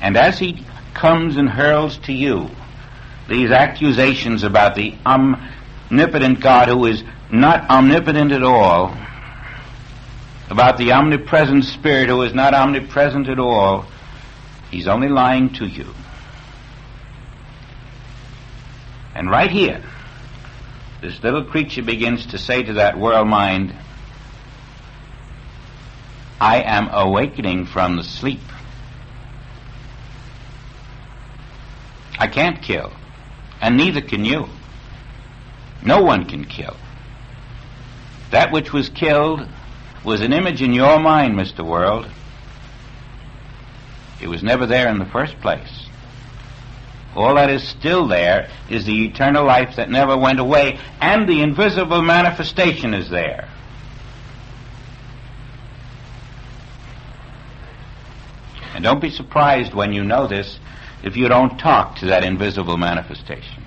And as he comes and hurls to you these accusations about the omnipotent God who is not omnipotent at all, about the omnipresent Spirit who is not omnipresent at all, he's only lying to you. And right here, this little creature begins to say to that world mind, I am awakening from the sleep. I can't kill, and neither can you. No one can kill. That which was killed was an image in your mind, Mr. World. It was never there in the first place. All that is still there is the eternal life that never went away, and the invisible manifestation is there. And don't be surprised when you know this if you don't talk to that invisible manifestation.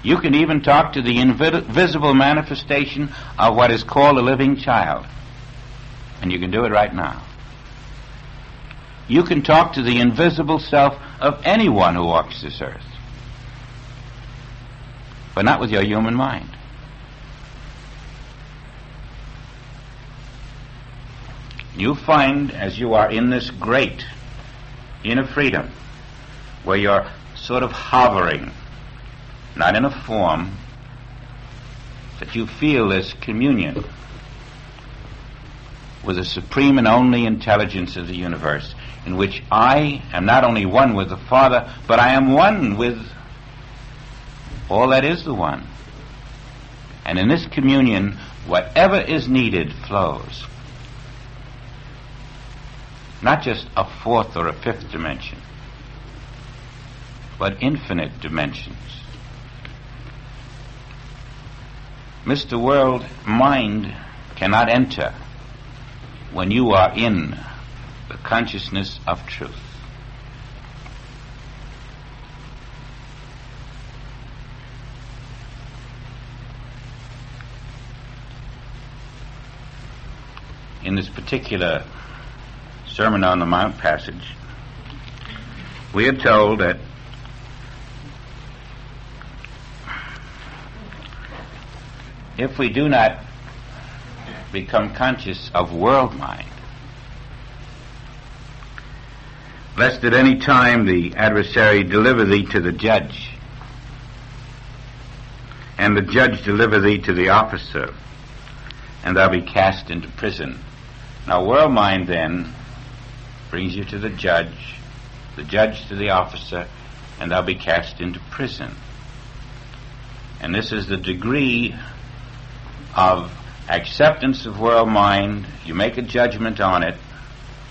You can even talk to the invisible manifestation of what is called a living child. And you can do it right now. You can talk to the invisible self of anyone who walks this earth. But not with your human mind. You find, as you are in this great inner freedom, where you're sort of hovering, not in a form, that you feel this communion with the supreme and only intelligence of the universe, in which I am not only one with the Father, but I am one with all that is the One. And in this communion, whatever is needed flows. Not just a fourth or a fifth dimension, but infinite dimensions. Mr. World, mind cannot enter when you are in the consciousness of truth. In this particular Sermon on the Mount passage, we are told that if we do not become conscious of world mind, lest at any time the adversary deliver thee to the judge, and the judge deliver thee to the officer, and thou be cast into prison. Now, world mind then brings you to the judge to the officer, and thou be cast into prison. And this is the degree of acceptance of world mind. You make a judgment on it.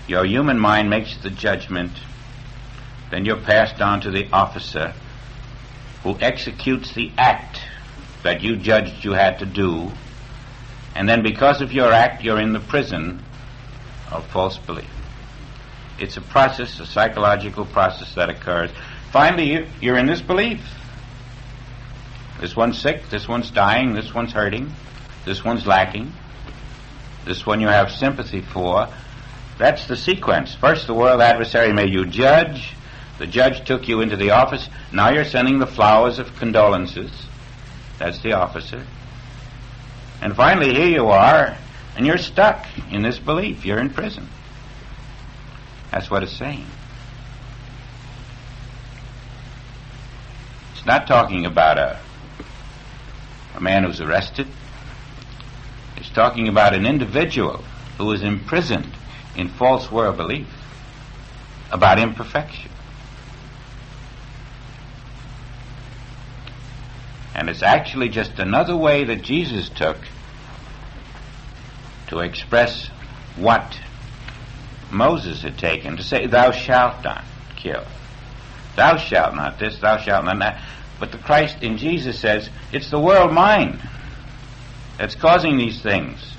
Your human mind makes the judgment. Then you're passed on to the officer, who executes the act that you judged you had to do. And then because of your act, you're in the prison of false belief. It's a process, a psychological process that occurs. Finally, you're in this belief. This one's sick, this one's dying, this one's hurting, this one's lacking, this one you have sympathy for. That's the sequence. First, the world adversary made you judge. The judge took you into the office. Now you're sending the flowers of condolences. That's the officer. And finally, here you are, and you're stuck in this belief. You're in prison. That's what it's saying. It's not talking about a man who's arrested. It's talking about an individual who is imprisoned in false world belief about imperfection. And it's actually just another way that Jesus took to express what Moses had taken, to say, thou shalt not kill. Thou shalt not this, thou shalt not that. But the Christ in Jesus says, it's the world mind that's causing these things.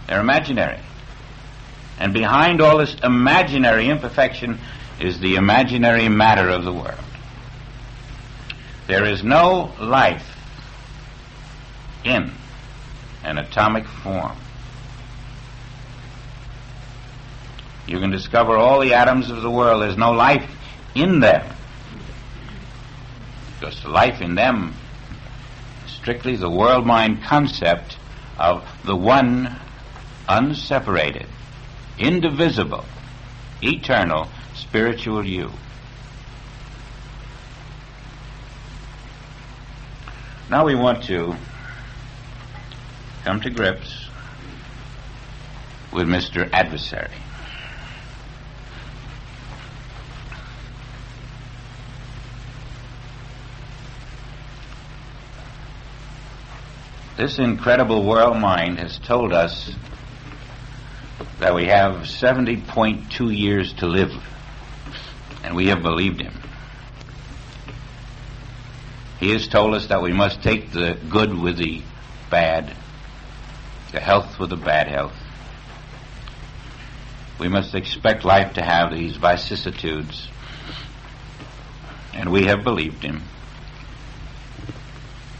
They're imaginary. And behind all this imaginary imperfection is the imaginary matter of the world. There is no life in an atomic form. You can discover all the atoms of the world. There's no life in them. Because the life in them is strictly the world-mind concept of the one unseparated, indivisible, eternal, spiritual you. Now we want to come to grips with Mr. Adversary. This incredible world mind has told us that we have 70.2 years to live, and we have believed him. He has told us that we must take the good with the bad, the health with the bad health. We must expect life to have these vicissitudes, and we have believed him.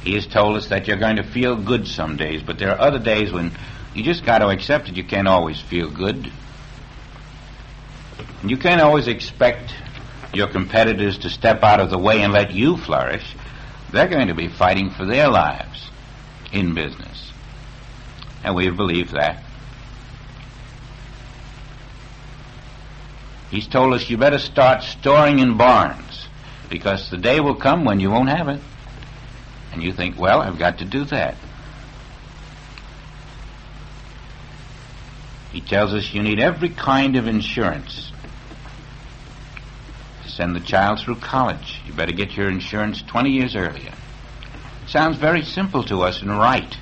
He has told us that you're going to feel good some days, but there are other days when you just got to accept it. You can't always feel good. And you can't always expect your competitors to step out of the way and let you flourish. They're going to be fighting for their lives in business. And we believe that. He's told us you better start storing in barns, because the day will come when you won't have it. And you think, well, I've got to do that. He tells us you need every kind of insurance to send the child through college. You better get your insurance 20 years earlier. Sounds very simple to us and right.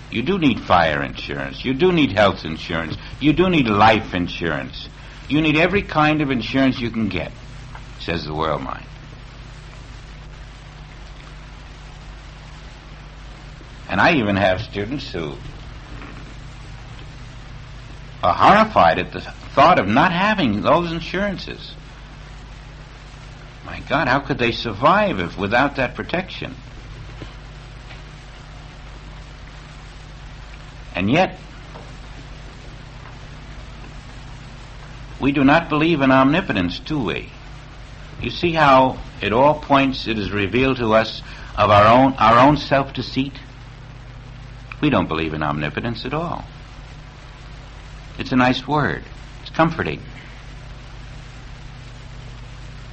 You do need fire insurance. You do need health insurance. You do need life insurance. You need every kind of insurance you can get, says the world mind. And I even have students who are horrified at the thought of not having those insurances. My God, how could they survive if without that protection? And yet, we do not believe in omnipotence, do we? You see how at all points it is revealed to us of our own self-deceit? We don't believe in omnipotence at all. It's a nice word. It's comforting.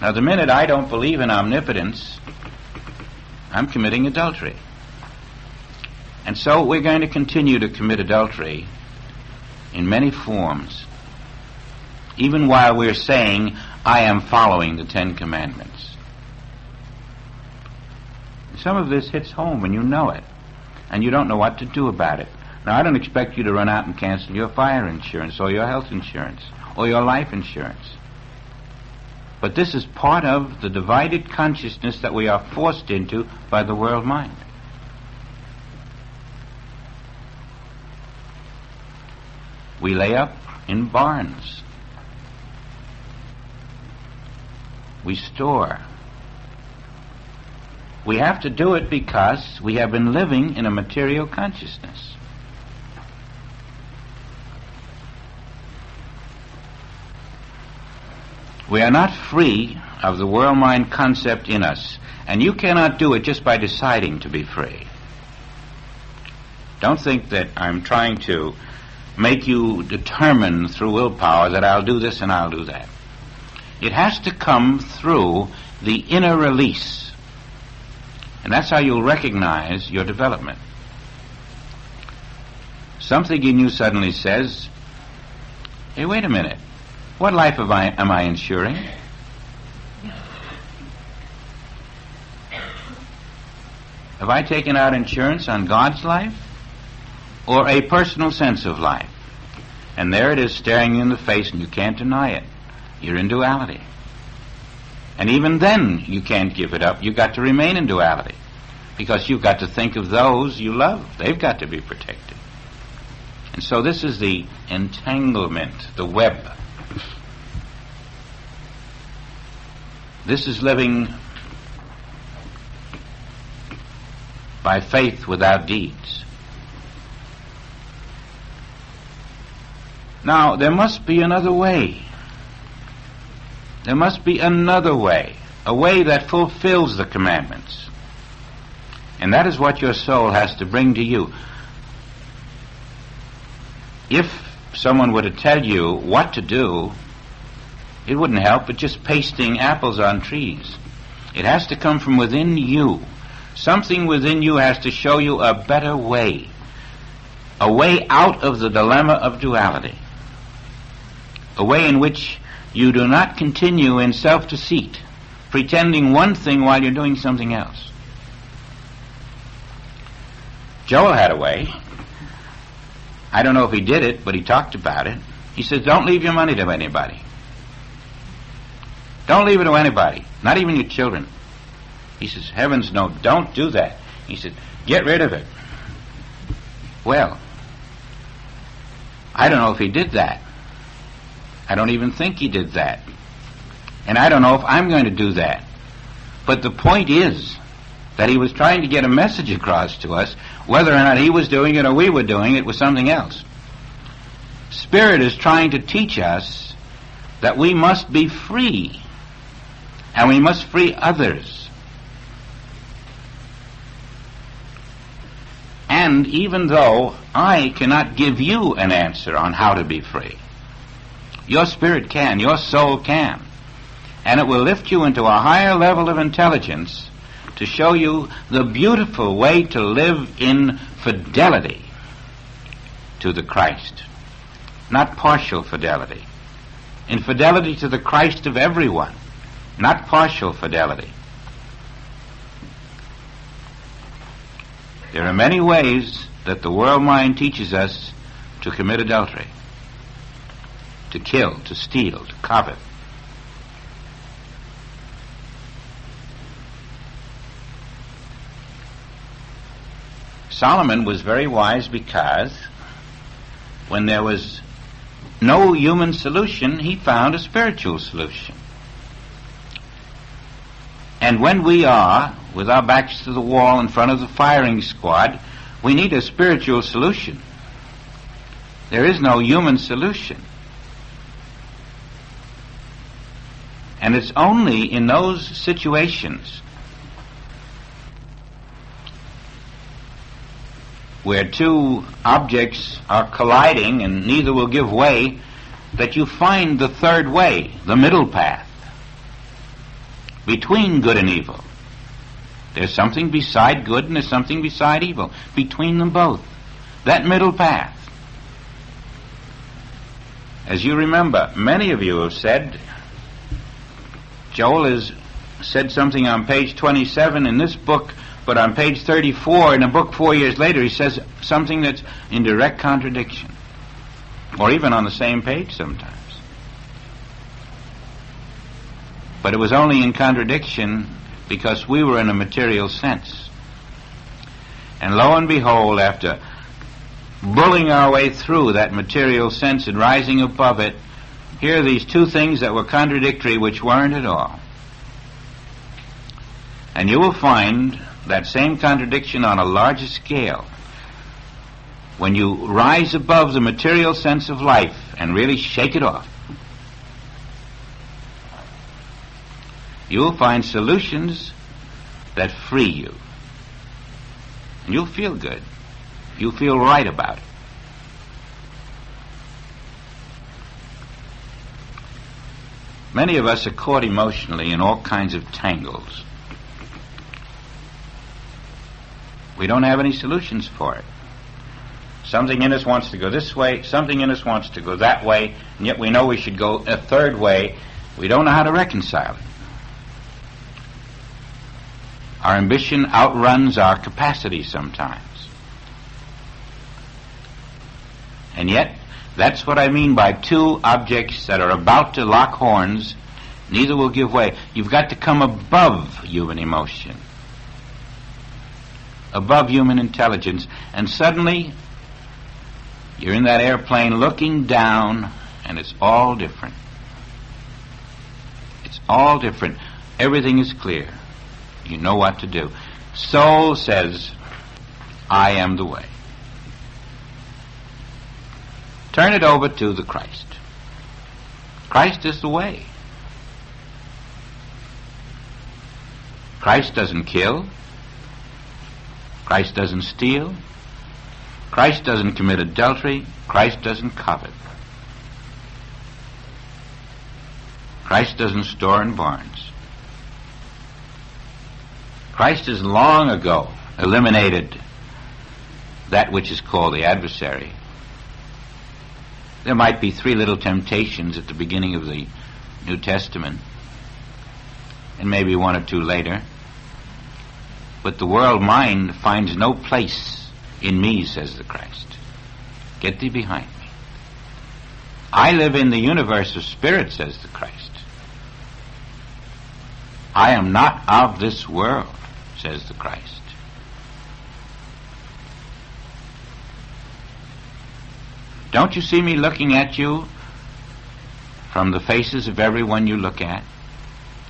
Now, the minute I don't believe in omnipotence, I'm committing adultery. And so we're going to continue to commit adultery in many forms, even while we're saying, I am following the Ten Commandments. Some of this hits home and you know it, and you don't know what to do about it. Now, I don't expect you to run out and cancel your fire insurance or your health insurance or your life insurance. But this is part of the divided consciousness that we are forced into by the world mind. We lay up in barns. We store. We have to do it because we have been living in a material consciousness. We are not free of the world mind concept in us, and you cannot do it just by deciding to be free. Don't think that I'm trying to make you determine through willpower that I'll do this and I'll do that. It has to come through the inner release. And that's how you'll recognize your development. Something in you suddenly says, hey, wait a minute. What life am I insuring? Have I taken out insurance on God's life or a personal sense of life? And there it is staring you in the face and you can't deny it. You're in duality. And even then you can't give it up. You've got to remain in duality because you've got to think of those you love. They've got to be protected. And so this is the entanglement, the web. This is living by faith without deeds. Now, there must be another way. There must be another way, a way that fulfills the commandments. And that is what your soul has to bring to you. If someone were to tell you what to do, it wouldn't help but just pasting apples on trees. It has to come from within you. Something within you has to show you a better way, a way out of the dilemma of duality, a way in which you do not continue in self-deceit, pretending one thing while you're doing something else. Joel had a way. I don't know if he did it, but he talked about it. He says, don't leave your money to anybody. Don't leave it to anybody, not even your children. He says, heavens no, don't do that. He said, get rid of it. Well, I don't know if he did that. I don't even think he did that. And I don't know if I'm going to do that. But the point is that he was trying to get a message across to us. Whether or not he was doing it or we were doing it was something else. Spirit is trying to teach us that we must be free, and we must free others. And even though I cannot give you an answer on how to be free, your spirit can, your soul can. And it will lift you into a higher level of intelligence to show you the beautiful way to live in fidelity to the Christ. Not partial fidelity. In fidelity to the Christ of everyone. Not partial fidelity. There are many ways that the world mind teaches us to commit adultery, to kill, to steal, to covet. Solomon was very wise because when there was no human solution, he found a spiritual solution. And when we are, with our backs to the wall in front of the firing squad, we need a spiritual solution. There is no human solution. And it's only in those situations where two objects are colliding and neither will give way that you find the third way, the middle path, between good and evil. There's something beside good and there's something beside evil, between them both. That middle path. As you remember, many of you have said, Joel has said something on page 27 in this book, but on page 34 in a book 4 years later he says something that's in direct contradiction, or even on the same page sometimes. But it was only in contradiction because we were in a material sense. And lo and behold, after bulling our way through that material sense and rising above it, here are these two things that were contradictory which weren't at all. And you will find that same contradiction on a larger scale when you rise above the material sense of life and really shake it off. You will find solutions that free you. And you'll feel good. You'll feel right about it. Many of us are caught emotionally in all kinds of tangles. We don't have any solutions for it. Something in us wants to go this way, something in us wants to go that way, and yet we know we should go a third way. We don't know how to reconcile it. Our ambition outruns our capacity sometimes. And yet, that's what I mean by two objects that are about to lock horns. Neither will give way. You've got to come above human emotion, above human intelligence, and suddenly you're in that airplane looking down, and it's all different. It's all different. Everything is clear. You know what to do. Soul says, I am the way. Turn it over to the Christ. Christ is the way. Christ doesn't kill. Christ doesn't steal. Christ doesn't commit adultery. Christ doesn't covet. Christ doesn't store in barns. Christ has long ago eliminated that which is called the adversary. There might be 3 little temptations at the beginning of the New Testament, and maybe 1 or 2 later. But the world mind finds no place in me, says the Christ. Get thee behind me. I live in the universe of spirit, says the Christ. I am not of this world, says the Christ. Don't you see me looking at you from the faces of everyone you look at?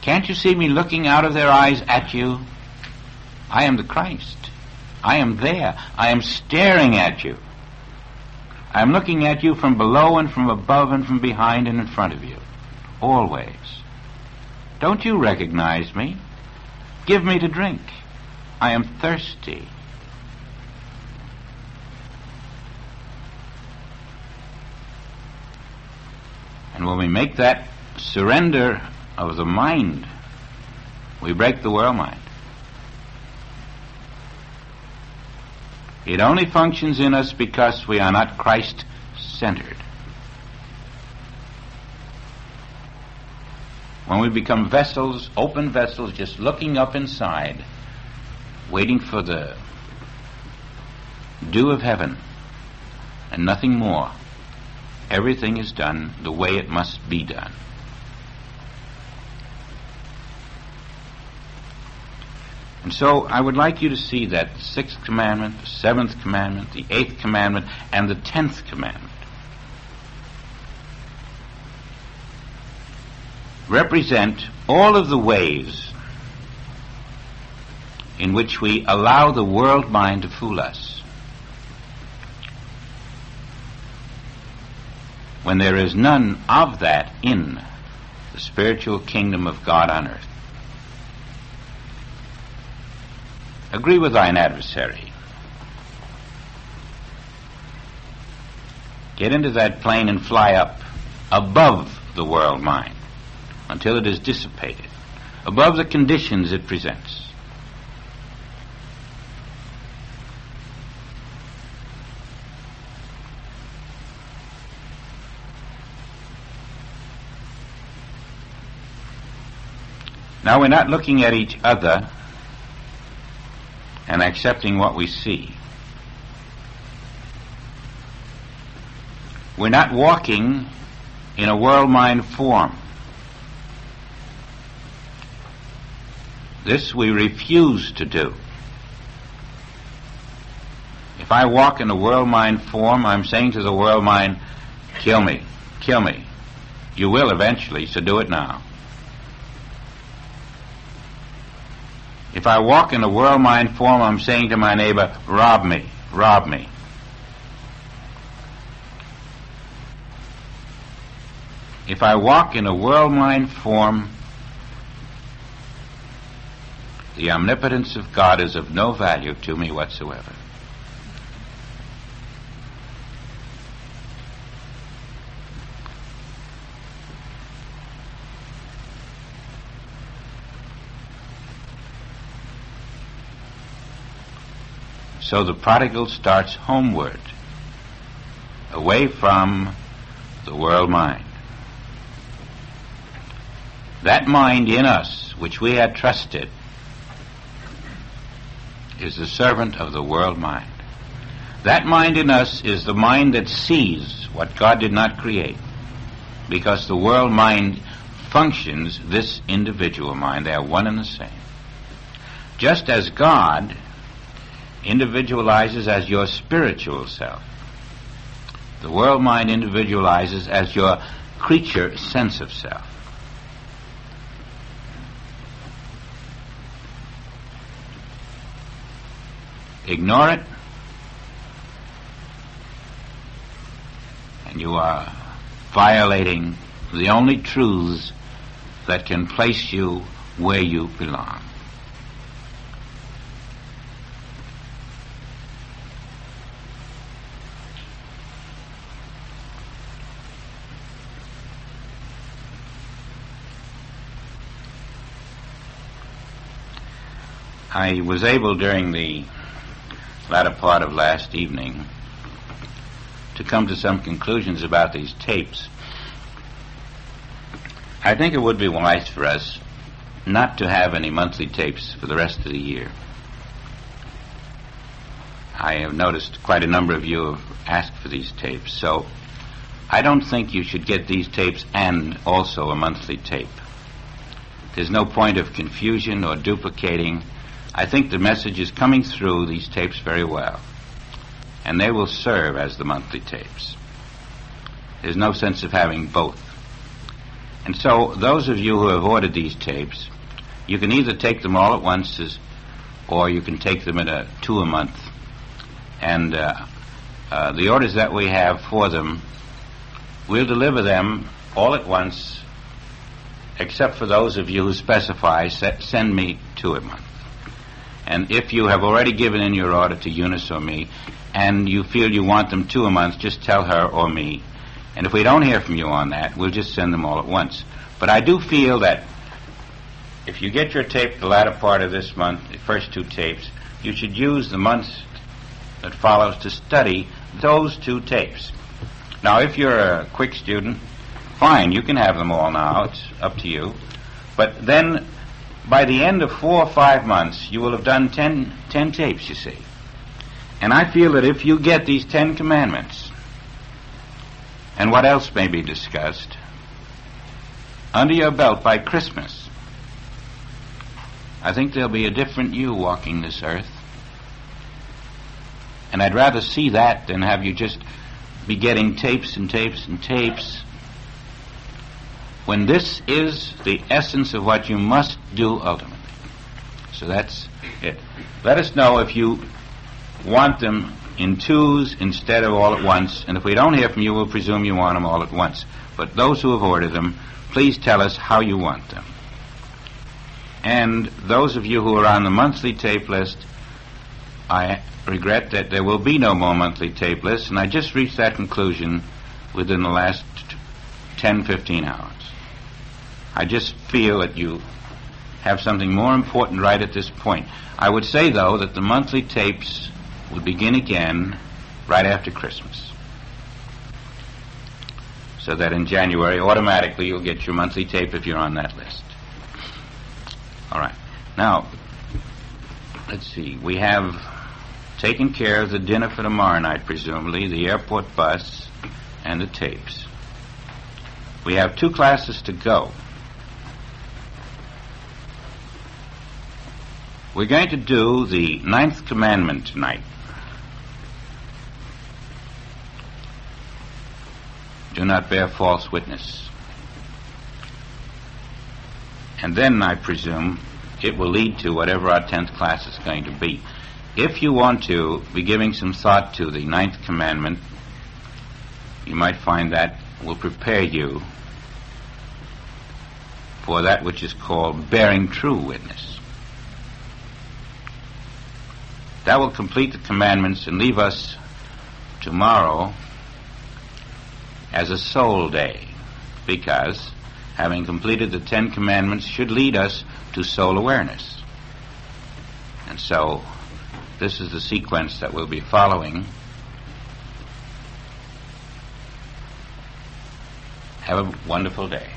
Can't you see me looking out of their eyes at you? I am the Christ. I am there. I am staring at you. I am looking at you from below and from above and from behind and in front of you. Always. Don't you recognize me? Give me to drink. I am thirsty. And when we make that surrender of the mind, we break the world mind. It only functions in us because we are not Christ-centered. When we become vessels, open vessels, just looking up inside, waiting for the dew of heaven and nothing more, everything is done the way it must be done. And so I would like you to see that the 6th commandment, the 7th commandment, the 8th commandment, and the 10th commandment represent all of the ways in which we allow the world mind to fool us, when there is none of that in the spiritual kingdom of God on earth. Agree with thine adversary. Get into that plane and fly up above the world mind until it is dissipated, above the conditions it presents. Now we're not looking at each other and accepting what we see. We're not walking in a world mind form. This we refuse to do. If I walk in a world mind form, I'm saying to the world mind, kill me, kill me. You will eventually, so do it now. If I walk in a world mind form, I'm saying to my neighbor, rob me, rob me. If I walk in a world mind form, the omnipotence of God is of no value to me whatsoever. So the prodigal starts homeward, away from the world mind. That mind in us, which we had trusted, is the servant of the world mind. That mind in us is the mind that sees what God did not create, because the world mind functions this individual mind. They are one and the same. Just as God individualizes as your spiritual self, the world mind individualizes as your creature sense of self. Ignore it, and You are violating the only truths that can place you where you belong. I was able during the latter part of last evening to come to some conclusions about these tapes. I think it would be wise for us not to have any monthly tapes for the rest of the year. I have noticed quite a number of you have asked for these tapes, so I don't think you should get these tapes and also a monthly tape. There's no point of confusion or duplicating. I think the message is coming through these tapes very well, and they will serve as the monthly tapes. There's no sense of having both. And so those of you who have ordered these tapes, you can either take them all at once or you can take them at two a month. And the orders that we have for them, we'll deliver them all at once, except for those of you who specify, send me two a month. And if you have already given in your order to Eunice or me, and you feel you want them two a month, just tell her or me. And if we don't hear from you on that, we'll just send them all at once. But I do feel that if you get your tape the latter part of this month, the first two tapes, you should use the month that follows to study those two tapes. Now, if you're a quick student, fine, you can have them all now. It's up to you. But then, by the end of 4 or 5 months, you will have done 10 tapes, you see. And I feel that if you get these 10 commandments, and what else may be discussed, under your belt by Christmas, I think there'll be a different you walking this earth. And I'd rather see that than have you just be getting tapes and tapes and tapes, when this is the essence of what you must do ultimately. So that's it. Let us know if you want them in twos instead of all at once, and if we don't hear from you, we'll presume you want them all at once. But those who have ordered them, please tell us how you want them. And those of you who are on the monthly tape list, I regret that there will be no more monthly tape lists, and I just reached that conclusion within the last 10, 15 hours. I just feel that you have something more important right at this point. I would say, though, that the monthly tapes will begin again right after Christmas, so that in January, automatically, you'll get your monthly tape if you're on that list. All right. Now, let's see. We have taken care of the dinner for tomorrow night, presumably, the airport bus, and the tapes. We have 2 classes to go. We're going to do the 9th commandment tonight. Do not bear false witness. And then, I presume, it will lead to whatever our 10th class is going to be. If you want to be giving some thought to the 9th commandment, you might find that will prepare you for that which is called bearing true witness. That will complete the commandments and leave us tomorrow as a soul day, because having completed the 10 commandments should lead us to soul awareness. And so this is the sequence that we'll be following. Have a wonderful day.